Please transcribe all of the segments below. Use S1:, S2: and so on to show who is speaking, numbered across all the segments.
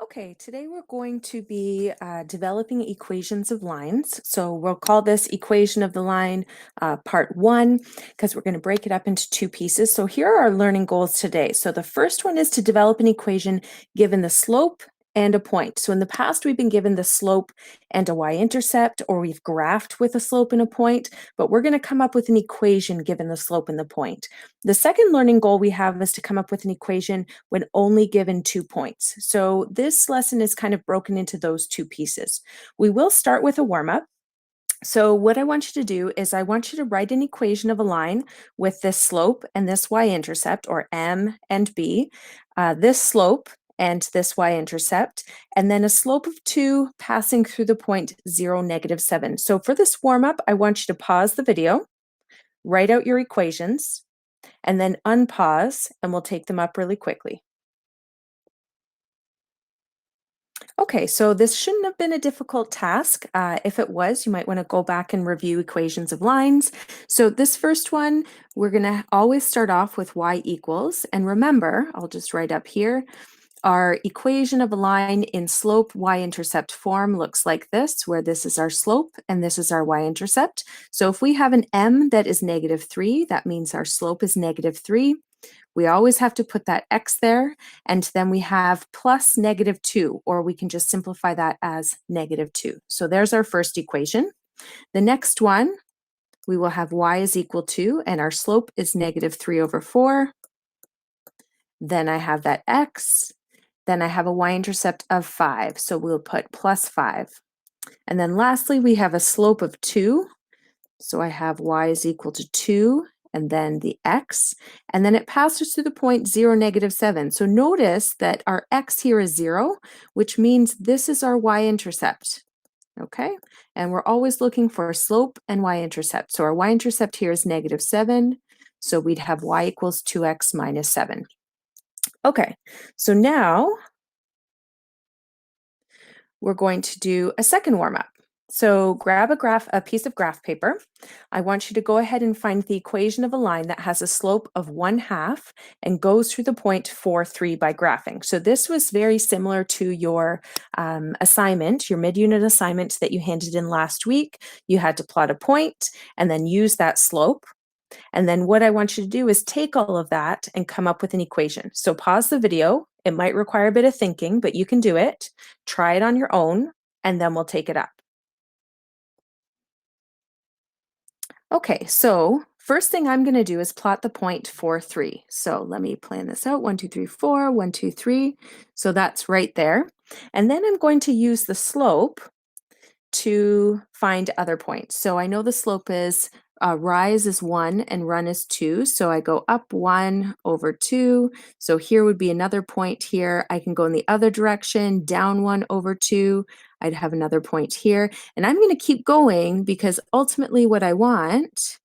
S1: Okay, today we're going to be developing equations of lines. So we'll call this equation of the line part 1 because we're going to break it up into 2 pieces. So here are our learning goals today. So the first one is to develop an equation given the slope and a point. So in the past, we've been given the slope and a y-intercept, or we've graphed with a slope and a point, but we're going to come up with an equation given the slope and the point. The second learning goal we have is to come up with an equation when only given 2 points. So this lesson is kind of broken into those 2 pieces. We will start with a warm-up. So what I want you to do is I want you to write an equation of a line with this slope and this y-intercept, or m and b, this slope and this y-intercept, and then a slope of 2 passing through the point 0, -7. So for this warm-up, I want you to pause the video, write out your equations, and then unpause, and we'll take them up really quickly. Okay, so this shouldn't have been a difficult task. If it was, you might want to go back and review equations of lines. So this first one, we're going to always start off with y equals. And remember, I'll just write up here, our equation of a line in slope y-intercept form looks like this, where this is our slope and this is our y-intercept. So if we have an m that is -3, that means our slope is -3. We always have to put that x there, and then we have plus -2, or we can just simplify that as -2. So there's our first equation. The next one, we will have y is equal to, and our slope is -3/4. Then I have that x. Then I have a y-intercept of 5, so we'll put plus 5. And then lastly, we have a slope of 2. So I have y is equal to 2, and then the x, and then it passes through the point 0, -7. So notice that our x here is 0, which means this is our y-intercept, okay? And we're always looking for a slope and y-intercept. So our y-intercept here is -7, so we'd have y equals 2x minus 7. Okay, so now we're going to do a second warm-up. So grab a piece of graph paper. I want you to go ahead and find the equation of a line that has a slope of 1/2 and goes through the point 4, 3 by graphing. So this was very similar to your assignment, your mid-unit assignment that you handed in last week. You had to plot a point and then use that slope. And then what I want you to do is take all of that and come up with an equation. So pause the video. It might require a bit of thinking, but you can do it. Try it on your own, and then we'll take it up. Okay, so first thing I'm going to do is plot the point 4, 3. So let me plan this out. 1, 2, 3, 4, 1, 2, 3. So that's right there. And then I'm going to use the slope to find other points. So I know the slope is rise is 1 and run is 2. So I go up 1 over 2. So here would be another point here. I can go in the other direction, down 1 over 2. I'd have another point here. And I'm going to keep going because ultimately what I want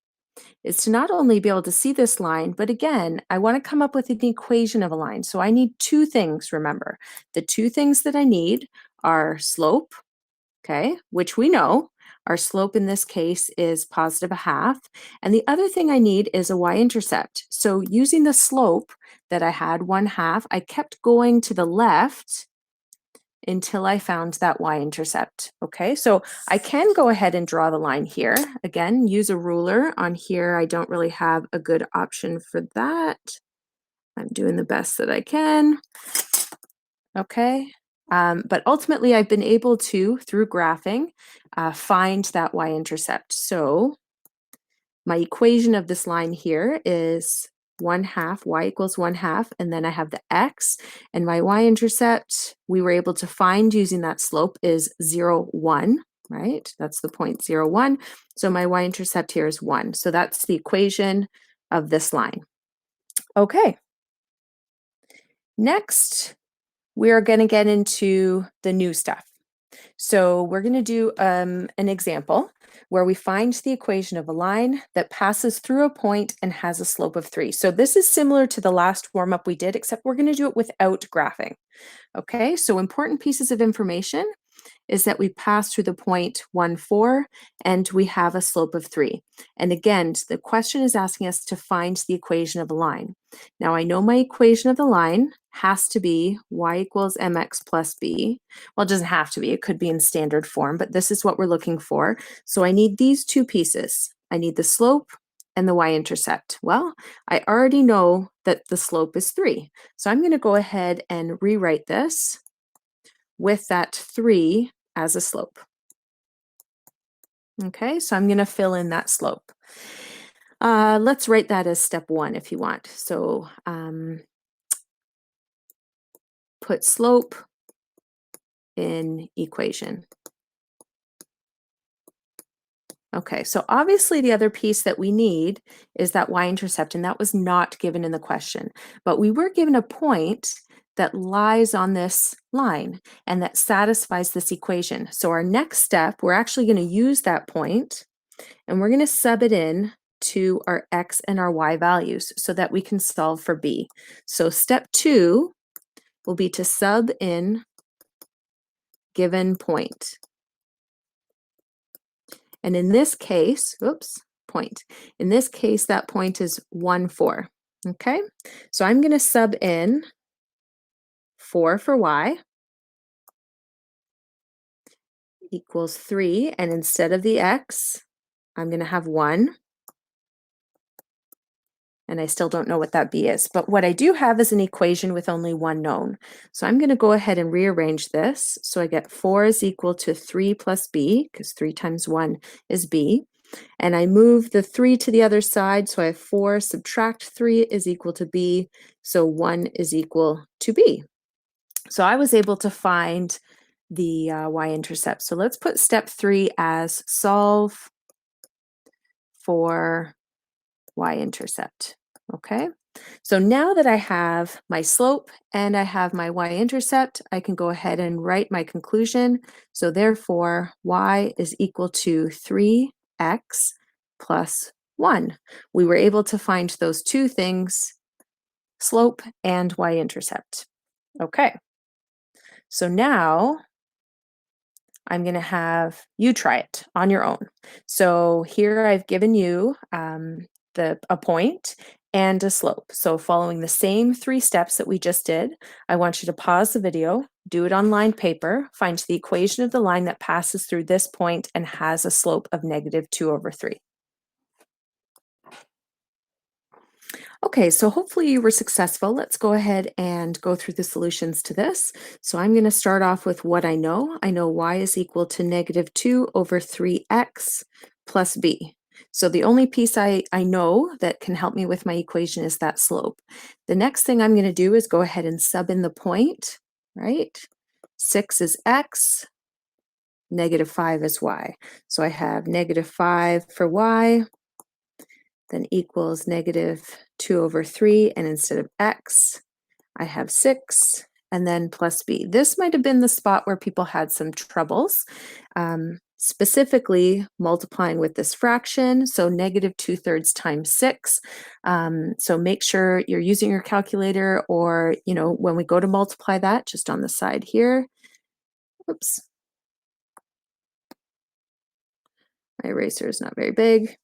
S1: is to not only be able to see this line, but again, I want to come up with an equation of a line. So I need 2 things, remember. The 2 things that I need are slope, okay, which we know. Our slope in this case is +1/2. And the other thing I need is a y-intercept. So using the slope that I had, 1/2, I kept going to the left until I found that y-intercept. Okay, so I can go ahead and draw the line here. Again, use a ruler. On here, I don't really have a good option for that. I'm doing the best that I can. Okay, but ultimately I've been able to, through graphing, find that y-intercept. So my equation of this line here is 1/2, y equals 1/2, and then I have the x, and my y-intercept we were able to find using that slope is 0, 1, right? That's the point 0, 1. So my y-intercept here is 1. So that's the equation of this line. Okay. Next, we're going to get into the new stuff. So we're going to do an example where we find the equation of a line that passes through a point and has a slope of 3. So this is similar to the last warm-up we did, except we're going to do it without graphing. Okay, so important pieces of information is that we pass through the point 1, 4, and we have a slope of 3. And again, the question is asking us to find the equation of a line. Now I know my equation of the line has to be y equals mx plus b. Well, it doesn't have to be. It could be in standard form, but this is what we're looking for. So I need these two pieces. I need the slope and the y-intercept. Well, I already know that the slope is 3. So I'm going to go ahead and rewrite this with that 3 as a slope. Okay, so I'm going to fill in that slope. Let's write that as step 1 if you want. So put slope in equation. Okay, so obviously the other piece that we need is that y-intercept, and that was not given in the question. But we were given a point that lies on this line and that satisfies this equation. So our next step, we're actually going to use that point and we're going to sub it in to our x and our y values so that we can solve for b. So step 2 will be to sub in given point. And in this case, point. In this case, that point is 1, 4. Okay, so I'm going to sub in 4 for y equals 3. And instead of the x, I'm going to have 1. And I still don't know what that b is. But what I do have is an equation with only one known. So I'm going to go ahead and rearrange this. So I get 4 is equal to 3 plus b, because 3 times 1 is b. And I move the 3 to the other side, so I have 4 subtract 3 is equal to b, so 1 is equal to b. So I was able to find the y-intercept. So let's put step 3 as solve for y-intercept. Okay, so now that I have my slope and I have my y-intercept, I can go ahead and write my conclusion. So therefore, y is equal to 3x plus 1. We were able to find those two things, slope and y-intercept. Okay, so now I'm going to have you try it on your own. So here I've given you a point and a slope. So following the same 3 steps that we just did, I want you to pause the video, do it on lined paper, find the equation of the line that passes through this point and has a slope of -2/3. Okay, so hopefully you were successful. Let's go ahead and go through the solutions to this. So I'm going to start off with what I know. I know y is equal to -2/3x plus b. So the only piece I know that can help me with my equation is that slope. The next thing I'm going to do is go ahead and sub in the point, right? 6 is x, -5 is y. So I have -5 for y, then equals -2/3, and instead of x, I have 6, and then plus b. This might have been the spot where people had some troubles, specifically multiplying with this fraction, so -2/3 times 6. So make sure you're using your calculator, or, when we go to multiply that, just on the side here. Oops. My eraser is not very big.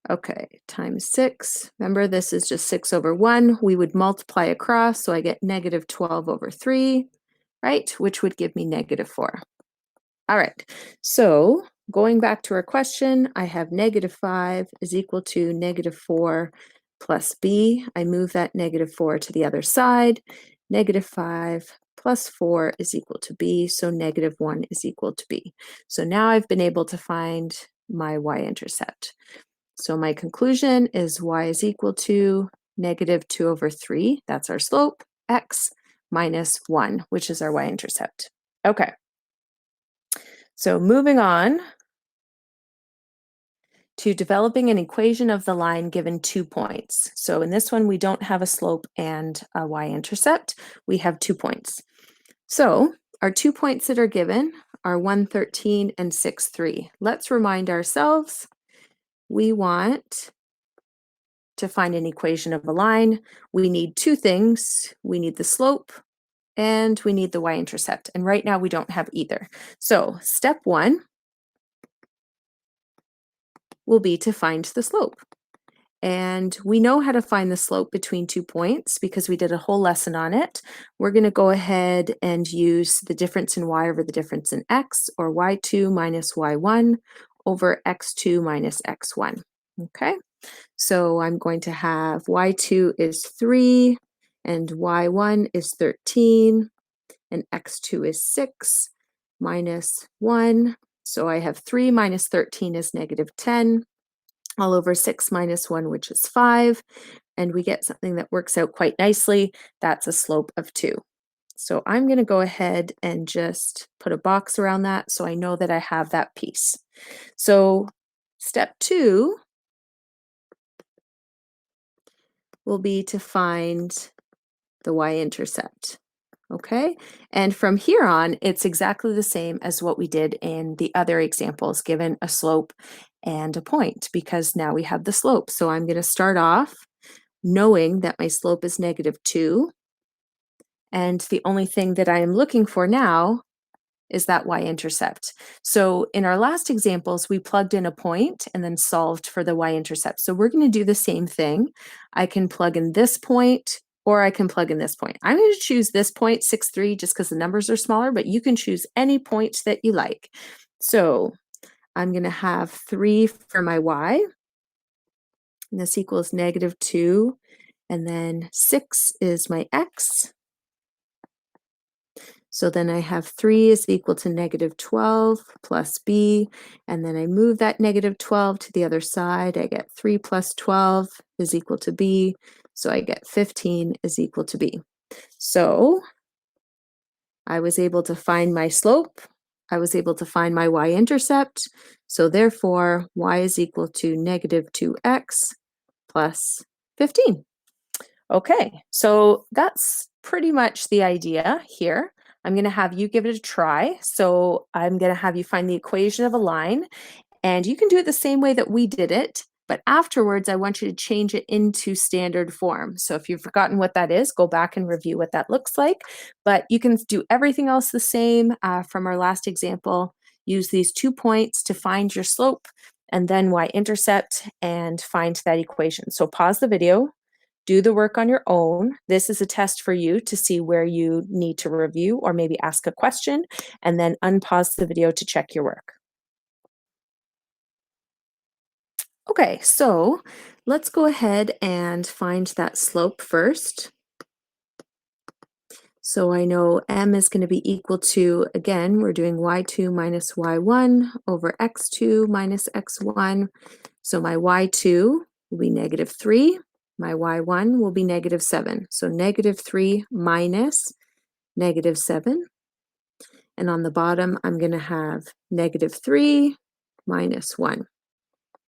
S1: Okay, times 6. Remember, this is just 6/1. We would multiply across, so I get -12/3, right? Which would give me -4. All right, so going back to our question, I have -5 is equal to -4 plus b. I move that -4 to the other side. -5 plus 4 is equal to b, so -1 is equal to b. So now I've been able to find my y-intercept. So my conclusion is y is equal to -2/3, that's our slope, x minus 1, which is our y-intercept. Okay, so moving on to developing an equation of the line given 2 points. So in this one, we don't have a slope and a y-intercept, we have 2 points. So our 2 points that are given are 113 and 63. Let's remind ourselves, we want to find an equation of a line. We need 2 things. We need the slope and we need the y-intercept. And right now we don't have either. So step 1 will be to find the slope. And we know how to find the slope between 2 points because we did a whole lesson on it. We're going to go ahead and use the difference in y over the difference in x, or y2 minus y1 over x2 minus x1. Okay, so I'm going to have y2 is 3 and y1 is 13 and x2 is 6 minus 1. So I have 3 minus 13 is negative 10 all over 6 minus 1, which is 5. And we get something that works out quite nicely. That's a slope of 2. So I'm going to go ahead and just put a box around that so I know that I have that piece. So step 2 will be to find the y-intercept. Okay, and from here on, it's exactly the same as what we did in the other examples, given a slope and a point, because now we have the slope. So I'm going to start off knowing that my slope is negative 2, and the only thing that I am looking for now is that y-intercept. So in our last examples, we plugged in a point and then solved for the y-intercept. So we're going to do the same thing. I can plug in this point, or I can plug in this point. I'm going to choose this point, 6, 3, just because the numbers are smaller, but you can choose any point that you like. So I'm going to have 3 for my y, and this equals negative 2, and then 6 is my x. So then I have 3 is equal to negative 12 plus b, and then I move that negative 12 to the other side. I get 3 plus 12 is equal to b, so I get 15 is equal to b. So I was able to find my slope. I was able to find my y-intercept. So therefore, y is equal to negative 2x plus 15. Okay, so that's pretty much the idea here. I'm going to have you give it a try. So I'm going to have you find the equation of a line, and you can do it the same way that we did it, but afterwards I want you to change it into standard form. So if you've forgotten what that is, go back and review what that looks like, but you can do everything else the same from our last example. Use these 2 points to find your slope and then y-intercept and find that equation. So pause the video. Do the work on your own. This is a test for you to see where you need to review or maybe ask a question, and then unpause the video to check your work. Okay, so let's go ahead and find that slope first. So I know m is going to be equal to, again, we're doing y2 minus y1 over x2 minus x1. So my y2 will be negative 3. My y1 will be negative 7. So negative 3 minus negative 7. And on the bottom, I'm going to have negative 3 minus 1.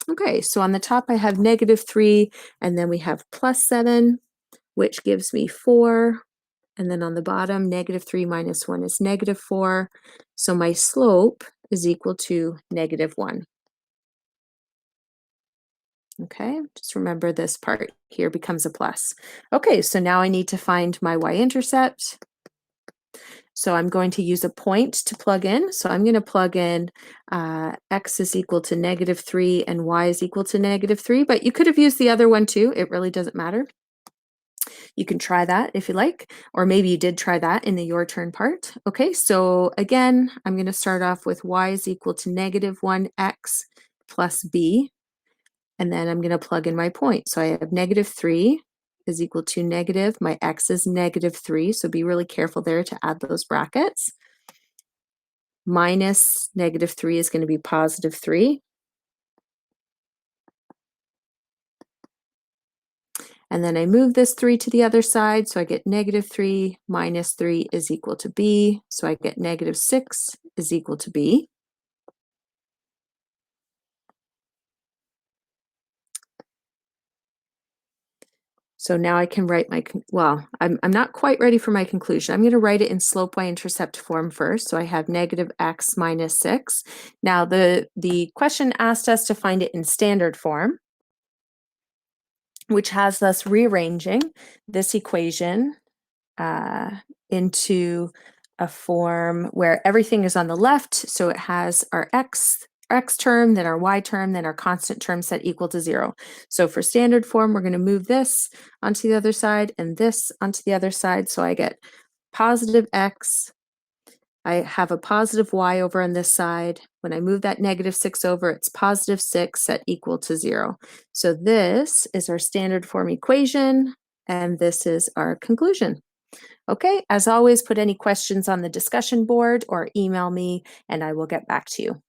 S1: Okay, so on the top, I have negative 3, and then we have plus 7, which gives me 4. And then on the bottom, negative 3 minus 1 is negative 4. So my slope is equal to negative 1. Okay, just remember this part here becomes a plus. Okay, so now I need to find my y-intercept. So I'm going to use a point to plug in. So I'm going to plug in x is equal to negative 3 and y is equal to negative 3, but you could have used the other one too. It really doesn't matter. You can try that if you like, or maybe you did try that in the your turn part. Okay, so again, I'm going to start off with y is equal to negative 1x plus b, and then I'm going to plug in my point. So I have negative 3 is equal to negative, my x is negative 3, so be really careful there to add those brackets. Minus negative 3 is going to be positive 3. And then I move this 3 to the other side, so I get negative 3 minus 3 is equal to b, so I get negative 6 is equal to b. So now I can write my, well, I'm not quite ready for my conclusion. I'm going to write it in slope y-intercept form first. So I have negative x minus 6. Now the question asked us to find it in standard form, which has us rearranging this equation into a form where everything is on the left. So it has our x x term, then our y term, then our constant term set equal to 0. So for standard form, we're going to move this onto the other side and this onto the other side. So I get positive x. I have a positive y over on this side. When I move that negative 6 over, it's positive 6 set equal to 0. So this is our standard form equation, and this is our conclusion. Okay, as always, put any questions on the discussion board or email me, and I will get back to you.